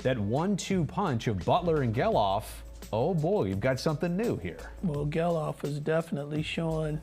that 1-2 punch of Butler and Gelof, oh boy, you've got something new here. Well, Gelof is definitely showing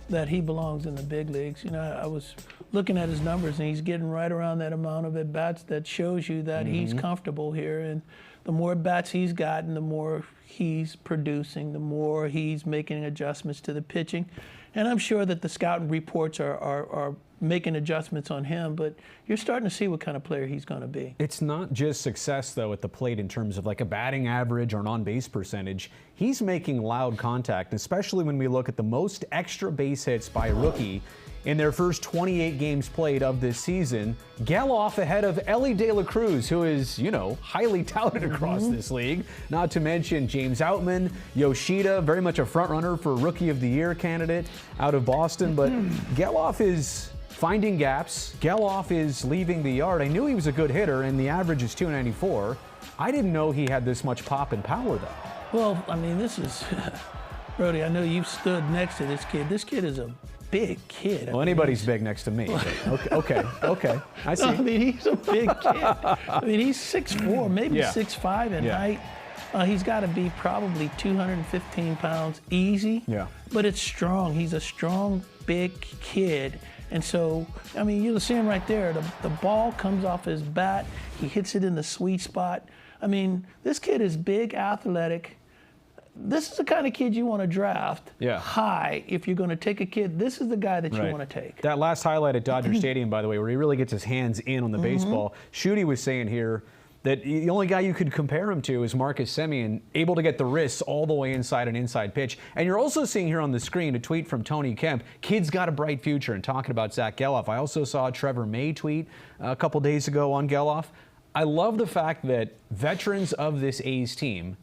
that he belongs in the big leagues. You know, I was looking at his numbers, and he's getting right around that amount of at-bats that shows you that he's comfortable here. And the more at-bats he's gotten, the more he's producing, the more he's making adjustments to the pitching. And I'm sure that the scouting reports are making adjustments on him, but you're starting to see what kind of player he's going to be. It's not just success, though, at the plate in terms of like a batting average or an on-base percentage. He's making loud contact, especially when we look at the most extra base hits by a rookie in their first 28 games played of this season. Gelof ahead of Elly De La Cruz, who is, you know, highly touted across this league. Not to mention James Outman, Yoshida, very much a front runner for Rookie of the Year candidate out of Boston. But Gelof is finding gaps. Gelof is leaving the yard. I knew he was a good hitter, and the average is .294. I didn't know he had this much pop and power, though. Well, I mean, this is, Brody, I know you've stood next to this kid. This kid is a big kid. Well, anybody's big next to me. Okay. I see. I mean, he's a big kid. I mean, he's 6'4", maybe 6'5" in height. He's got to be probably 215 pounds easy. Yeah. But it's strong. He's a strong, big kid. And so, I mean, you'll see him right there. The ball comes off his bat. He hits it in the sweet spot. I mean, this kid is big, athletic. This is the kind of kid you want to draft high. If you're going to take a kid, this is the guy that you want to take. That last highlight at Dodger Stadium, by the way, where he really gets his hands in on the baseball. Shooty was saying here that the only guy you could compare him to is Marcus Semien, able to get the wrists all the way inside an inside pitch. And you're also seeing here on the screen a tweet from Tony Kemp. Kid's got a bright future, and talking about Zack Gelof. I also saw Trevor May tweet a couple days ago on Gelof. I love the fact that veterans of this A's team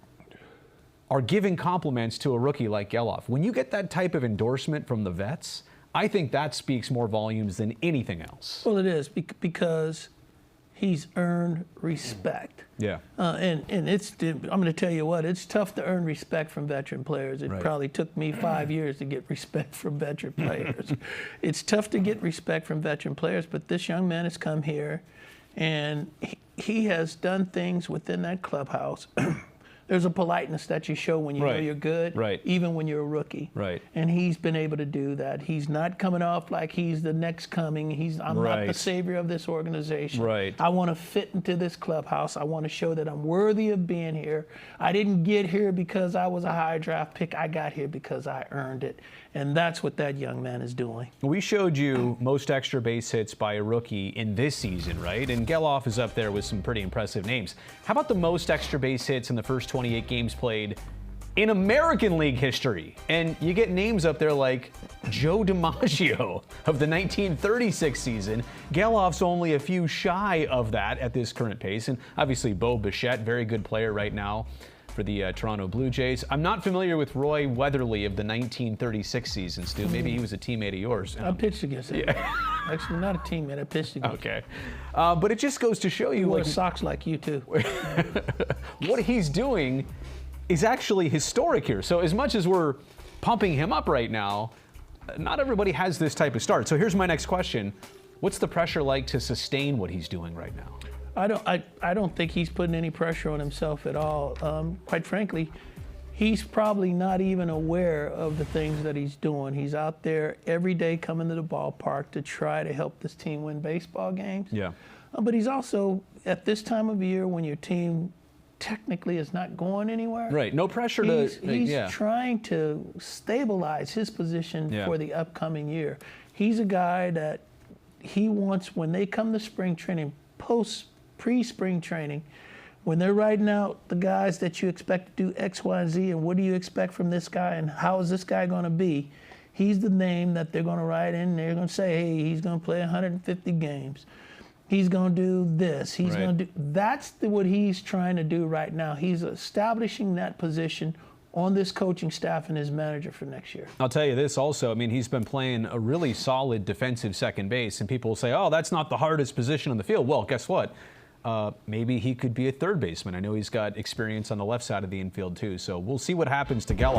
are giving compliments to a rookie like Gelof. When you get that type of endorsement from the vets, I think that speaks more volumes than anything else. Well, it is, because he's earned respect. Yeah. And it's, I'm going to tell you what, it's tough to earn respect from veteran players. It probably took me 5 years to get respect from veteran players. It's tough to get respect from veteran players, but this young man has come here, and he has done things within that clubhouse. There's a politeness that you show when you know you're good, even when you're a rookie. And he's been able to do that. He's not coming off like he's the next coming. I'm not the savior of this organization. I want to fit into this clubhouse. I want to show that I'm worthy of being here. I didn't get here because I was a high draft pick. I got here because I earned it. And that's what that young man is doing. We showed you most extra base hits by a rookie in this season, right? And Gelof is up there with some pretty impressive names. How about the most extra base hits in the first 28 games played in American League history? And you get names up there like Joe DiMaggio of the 1936 season. Gelof's only a few shy of that at this current pace. And obviously Bo Bichette, very good player right now for the Toronto Blue Jays. I'm not familiar with Roy Weatherly of the 1936 season, Stu. Maybe he was a teammate of yours. I pitched against him. Actually, not a teammate. I pitched against him. But it just goes to show you, he wore socks like you too. What he's doing is actually historic here. So as much as we're pumping him up right now, not everybody has this type of start. So here's my next question. What's the pressure like to sustain what he's doing right now? I don't think he's putting any pressure on himself at all. Quite frankly, he's probably not even aware of the things that he's doing. He's out there every day coming to the ballpark to try to help this team win baseball games. But he's also, at this time of year when your team technically is not going anywhere. No pressure he's trying to stabilize his position for the upcoming year. He's a guy that he wants, when they come to spring training, pre-spring training, when they're writing out the guys that you expect to do X, Y, and Z, and what do you expect from this guy, and how is this guy going to be, he's the name that they're going to write in. They're going to say, hey, he's going to play 150 games. He's going to do this. He's going to do. That's what he's trying to do right now. He's establishing that position on this coaching staff and his manager for next year. I'll tell you this also, I mean, he's been playing a really solid defensive second base, and people will say, oh, that's not the hardest position on the field. Well, guess what? Maybe he could be a third baseman. I know he's got experience on the left side of the infield too, so we'll see what happens to Gelof.